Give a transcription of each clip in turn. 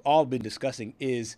all been discussing is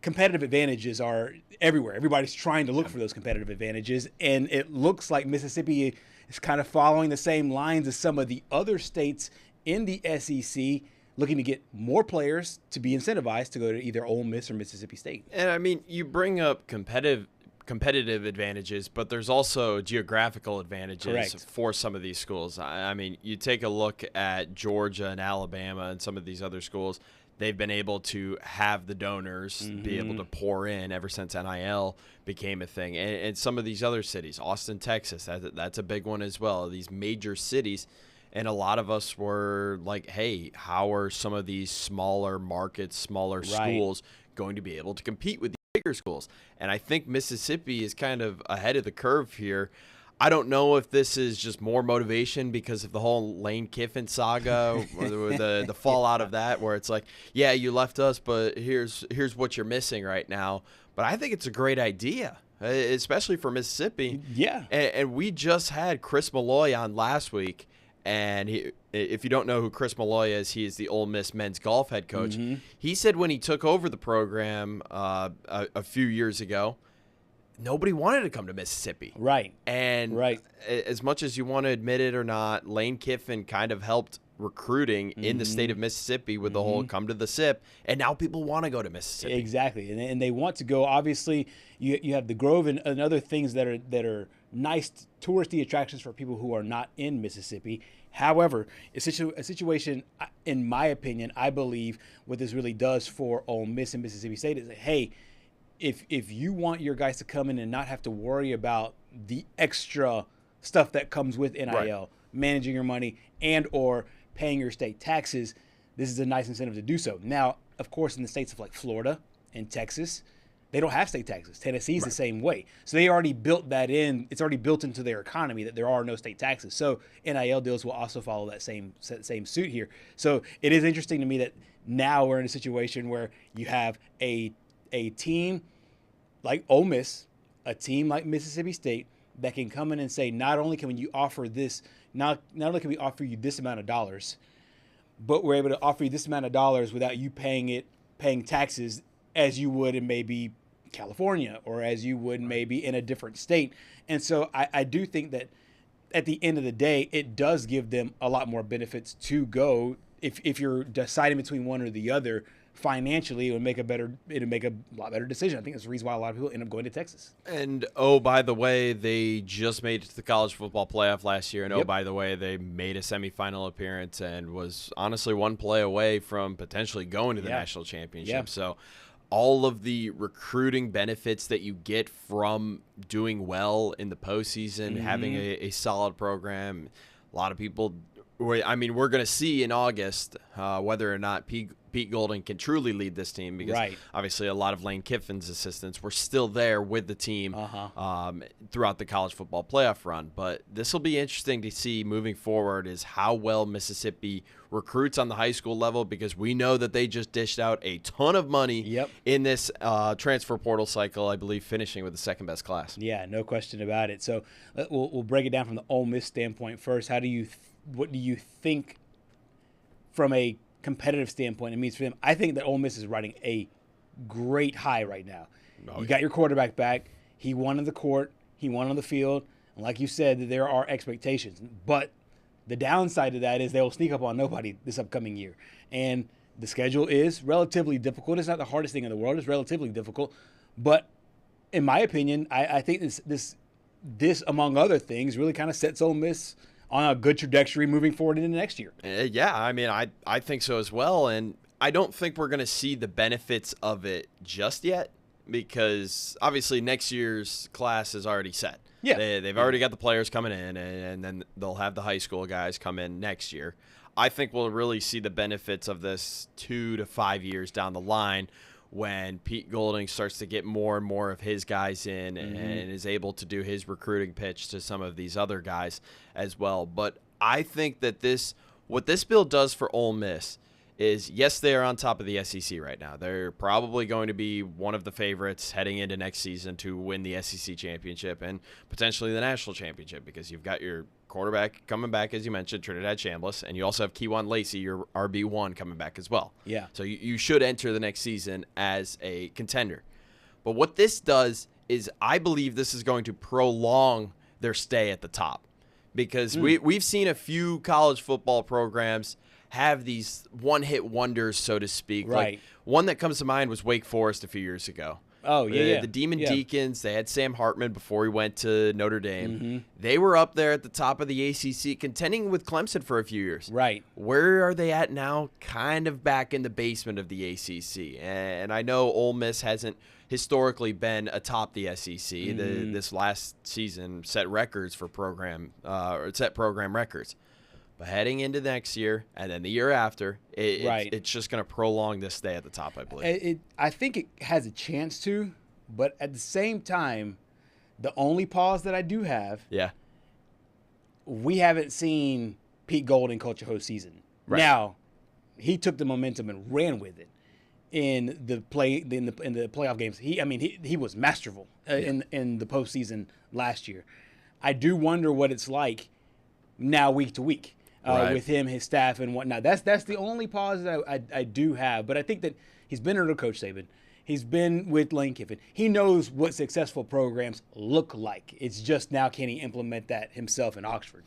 competitive advantages are everywhere. Everybody's trying to look for those competitive advantages, and it looks like Mississippi is kind of following the same lines as some of the other states in the SEC, looking to get more players to be incentivized to go to either Ole Miss or Mississippi State. And I mean, you bring up competitive advantages, but there's also geographical advantages Correct. for some of these schools. I mean, you take a look at Georgia and Alabama and some of these other schools. They've been able to have the donors be able to pour in ever since NIL became a thing. And some of these other cities, Austin, Texas, that's a big one as well. These major cities. And a lot of us were like, hey, how are some of these smaller markets, smaller schools going to be able to compete with these bigger schools? And I think Mississippi is kind of ahead of the curve here. I don't know if this is just more motivation because of the whole Lane Kiffin saga or the fallout of that, where it's like, yeah, you left us, but here's what you're missing right now. But I think it's a great idea, especially for Mississippi. Yeah. And we just had Chris Malloy on last week. And if you don't know who Chris Malloy is, he is the Ole Miss men's golf head coach. He said when he took over the program a few years ago, nobody wanted to come to Mississippi. Right. And as much as you want to admit it or not, Lane Kiffin kind of helped recruiting in the state of Mississippi with the whole come to the SIP, and now people want to go to Mississippi. Exactly, and they want to go. Obviously, you have the Grove and other things that are nice touristy attractions for people who are not in Mississippi. However, a situation, in my opinion, I believe what this really does for Ole Miss and Mississippi State is that, hey, if you want your guys to come in and not have to worry about the extra stuff that comes with NIL, managing your money and or paying your state taxes, this is a nice incentive to do so. Now, of course, in the states of like Florida and Texas, they don't have state taxes. Tennessee's the same way. So they already built that in. It's already built into their economy that there are no state taxes. So NIL deals will also follow that same suit here. So it is interesting to me that now we're in a situation where you have a team like Ole Miss, a team like Mississippi State that can come in and say, not only can you offer this, not only can we offer you this amount of dollars, but we're able to offer you this amount of dollars without you paying taxes as you would in maybe California or as you would maybe in a different state. And so I do think that at the end of the day, it does give them a lot more benefits to go. If you're deciding between one or the other, financially, it'll make a lot better decision. I think that's the reason why a lot of people end up going to Texas. And oh, by the way, they just made it to the college football playoff last year. And oh, by the way, they made a semifinal appearance and was honestly one play away from potentially going to the national championship. So all of the recruiting benefits that you get from doing well in the postseason, having a solid program, a lot of people. I mean, we're going to see in August whether or not Pete Golding can truly lead this team, because obviously a lot of Lane Kiffin's assistants were still there with the team throughout the college football playoff run. But this will be interesting to see moving forward is how well Mississippi recruits on the high school level, because we know that they just dished out a ton of money in this transfer portal cycle, I believe finishing with the second best class. Yeah, no question about it. So we'll break it down from the Ole Miss standpoint first. What do you think from a competitive standpoint it means for them? I think that Ole Miss is riding a great high right now. You got your quarterback back. He won on the court. He won on the field. And like you said, there are expectations. But the downside to that is they will sneak up on nobody this upcoming year. And the schedule is relatively difficult. It's not the hardest thing in the world. It's relatively difficult. But in my opinion, I think this among other things, really kind of sets Ole Miss on a good trajectory moving forward into next year. Yeah, I mean, I think so as well. And I don't think we're going to see the benefits of it just yet, because obviously next year's class is already set. Yeah. They've already got the players coming in, and then they'll have the high school guys come in next year. I think we'll really see the benefits of this 2 to 5 years down the line, when Pete Golding starts to get more and more of his guys in and is able to do his recruiting pitch to some of these other guys as well. But I think that what this bill does for Ole Miss is, yes, they are on top of the SEC right now. They're probably going to be one of the favorites heading into next season to win the SEC championship and potentially the national championship, because you've got your quarterback coming back, as you mentioned, Trinidad Chambliss, and you also have Keywan Lacey, your RB1, coming back as well. Yeah. So you should enter the next season as a contender. But what this does is, I believe this is going to prolong their stay at the top, because we've seen a few college football programs have these one-hit wonders, so to speak. Right. Like, one that comes to mind was Wake Forest a few years ago. Oh, yeah. The Demon Deacons, they had Sam Hartman before he went to Notre Dame. They were up there at the top of the ACC, contending with Clemson for a few years. Right. Where are they at now? Kind of back in the basement of the ACC. And I know Ole Miss hasn't historically been atop the SEC. This last season set records for program records. But heading into next year and then the year after, it's just going to prolong this stay at the top, I believe. I think it has a chance to, but at the same time, the only pause that I do have, we haven't seen Pete Golding coach a whole season. Right. Now, he took the momentum and ran with it in the playoff games. He was masterful in the postseason last year. I do wonder what it's like now week to week. With him, his staff, and whatnot. That's the only pause that I do have. But I think that he's been under Coach Saban. He's been with Lane Kiffin. He knows what successful programs look like. It's just now, can he implement that himself in Oxford?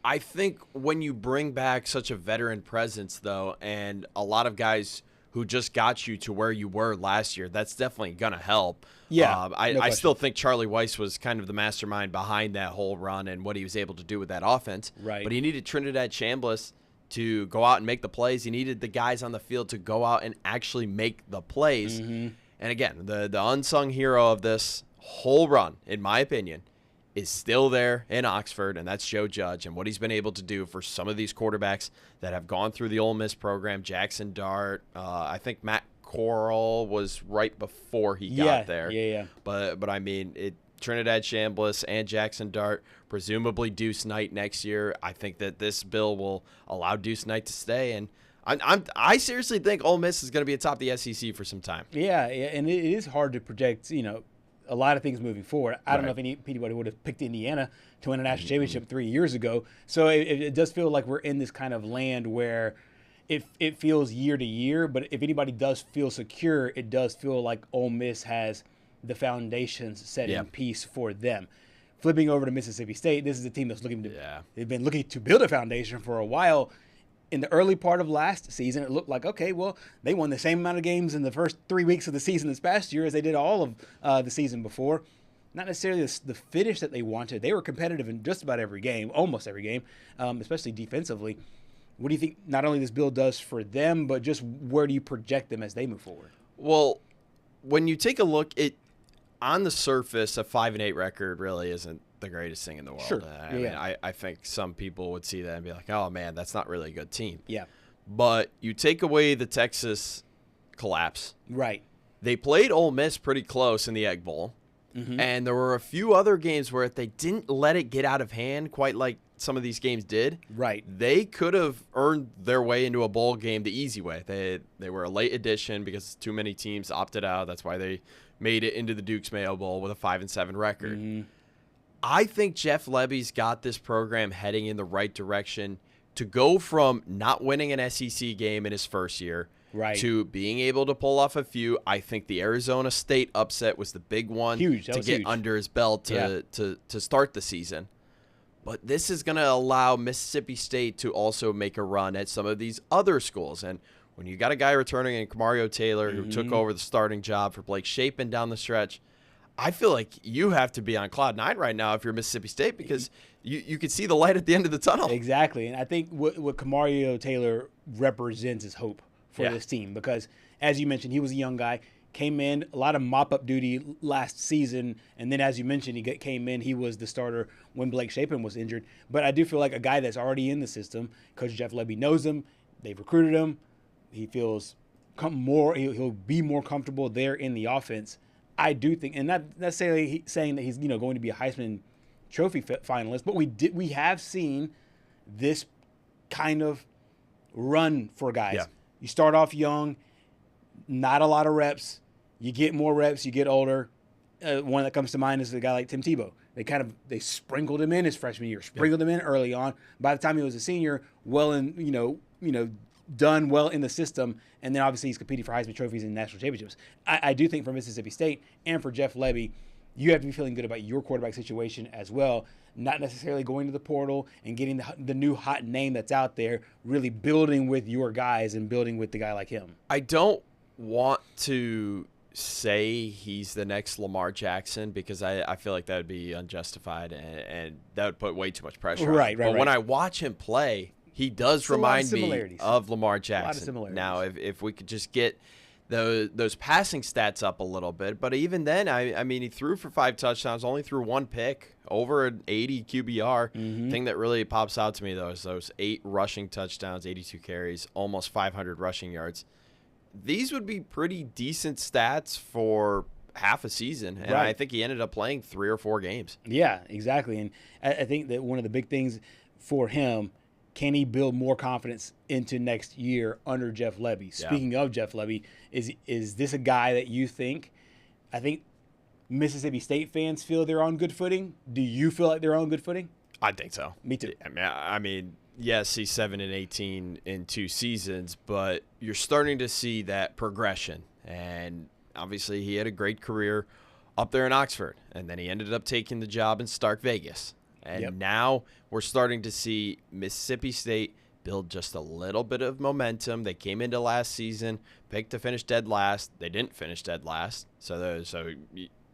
I think when you bring back such a veteran presence, though, and a lot of guys who just got you to where you were last year, that's definitely going to help. Yeah, I still think Charlie Weiss was kind of the mastermind behind that whole run and what he was able to do with that offense. Right. But he needed Trinidad Chambliss to go out and make the plays. He needed the guys on the field to go out and actually make the plays. And again, the unsung hero of this whole run, in my opinion, is still there in Oxford, and that's Joe Judge and what he's been able to do for some of these quarterbacks that have gone through the Ole Miss program. Jackson Dart, I think Matt Corral was right before he got there. Yeah. But I mean, Trinidad Chambliss and Jackson Dart, presumably Deuce Knight next year. I think that this bill will allow Deuce Knight to stay, and I seriously think Ole Miss is going to be atop the SEC for some time. Yeah, and it is hard to project, a lot of things moving forward. I don't know if anybody would have picked Indiana to win a national championship 3 years ago. So it does feel like we're in this kind of land where it feels year to year. But if anybody does feel secure, it does feel like Ole Miss has the foundations set in peace for them. Flipping over to Mississippi State, this is a team that's they've been looking to build a foundation for a while. In the early part of last season, it looked like, okay, well, they won the same amount of games in the first 3 weeks of the season this past year as they did all of the season before. Not necessarily the finish that they wanted. They were competitive in just about every game, almost every game, especially defensively. What do you think not only this bill does for them, but just where do you project them as they move forward? Well, when you take a look at on the surface, a 5-8 record really isn't the greatest thing in the world. Sure. I think some people would see that and be like, oh, man, that's not really a good team. Yeah. But you take away the Texas collapse. Right. They played Ole Miss pretty close in the Egg Bowl. And there were a few other games where if they didn't let it get out of hand quite like some of these games did, they could have earned their way into a bowl game the easy way. They were a late addition because too many teams opted out. That's why they made it into the Duke's Mayo Bowl with a 5-7 record. I think Jeff Lebby's got this program heading in the right direction to go from not winning an SEC game in his first year to being able to pull off a few. I think the Arizona State upset was the big one to get under his belt to start the season. But this is going to allow Mississippi State to also make a run at some of these other schools. And when you got a guy returning in Kamario Taylor who took over the starting job for Blake Shapen down the stretch, I feel like you have to be on cloud 9 right now if you're Mississippi State because you can see the light at the end of the tunnel. Exactly. And I think what Kamario Taylor represents is hope for this team because, as you mentioned, he was a young guy, came in, a lot of mop-up duty last season, and then, as you mentioned, came in, he was the starter when Blake Shapen was injured. But I do feel like a guy that's already in the system, Coach Jeff Lebby knows him, they've recruited him, he feels he'll be more comfortable there in the offense. I do think, and not necessarily saying that he's going to be a Heisman Trophy finalist, but we have seen this kind of run for guys. You start off young, not a lot of reps. You get more reps, you get older. One that comes to mind is a guy like Tim Tebow. They sprinkled him in his freshman year, sprinkled him in early on. By the time he was a senior, done well in the system, and then obviously he's competing for Heisman trophies and national championships. I do think for Mississippi State and for Jeff Lebby, you have to be feeling good about your quarterback situation as well, not necessarily going to the portal and getting the new hot name that's out there, really building with your guys and building with the guy like him. I don't want to say he's the next Lamar Jackson because I feel like that would be unjustified and that would put way too much pressure on him. But when I watch him play, he does remind me of Lamar Jackson. A lot of similarities. Now, if we could just get those passing stats up a little bit, but even then, I mean, he threw for 5 touchdowns, only threw 1 pick, over an 80 QBR. Mm-hmm. Thing that really pops out to me, though, is those 8 rushing touchdowns, 82 carries, almost 500 rushing yards. These would be pretty decent stats for half a season, and I think he ended up playing 3 or 4 games. Yeah, exactly, and I think that one of the big things for him, can he build more confidence into next year under Jeff Lebby? Speaking of Jeff Lebby, is this a guy that you think, I think Mississippi State fans feel they're on good footing? Do you feel like they're on good footing? I think so. Me too. I mean, yes, he's 7-18 in 2 seasons, but you're starting to see that progression. And obviously, he had a great career up there in Oxford, and then he ended up taking the job in Stark Vegas. And now we're starting to see Mississippi State build just a little bit of momentum. They came into last season, picked to finish dead last. They didn't finish dead last, so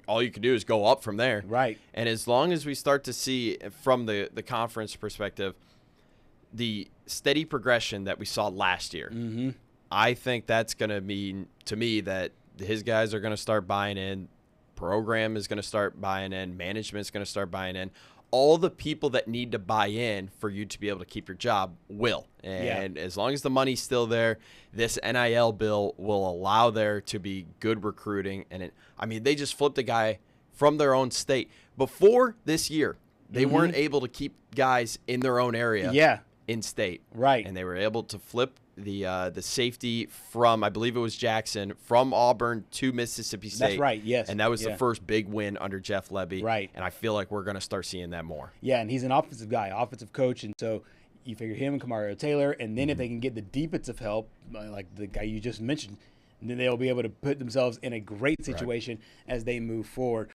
all you can do is go up from there. Right. And as long as we start to see from the conference perspective the steady progression that we saw last year, I think that's going to mean to me that his guys are going to start buying in, program is going to start buying in, management is going to start buying in. All the people that need to buy in for you to be able to keep your job will. And as long as the money's still there, this NIL bill will allow there to be good recruiting. And they just flipped a guy from their own state. Before this year, they weren't able to keep guys in their own area in state. Right. And they were able to flip the safety from, I believe it was Jackson, from Auburn to Mississippi State. That's right, yes. And that was the first big win under Jeff Lebby. Right. And I feel like we're going to start seeing that more. Yeah, and he's an offensive guy, offensive coach, and so you figure him and Kamario Taylor, and then if they can get the defensive help, like the guy you just mentioned, then they'll be able to put themselves in a great situation as they move forward.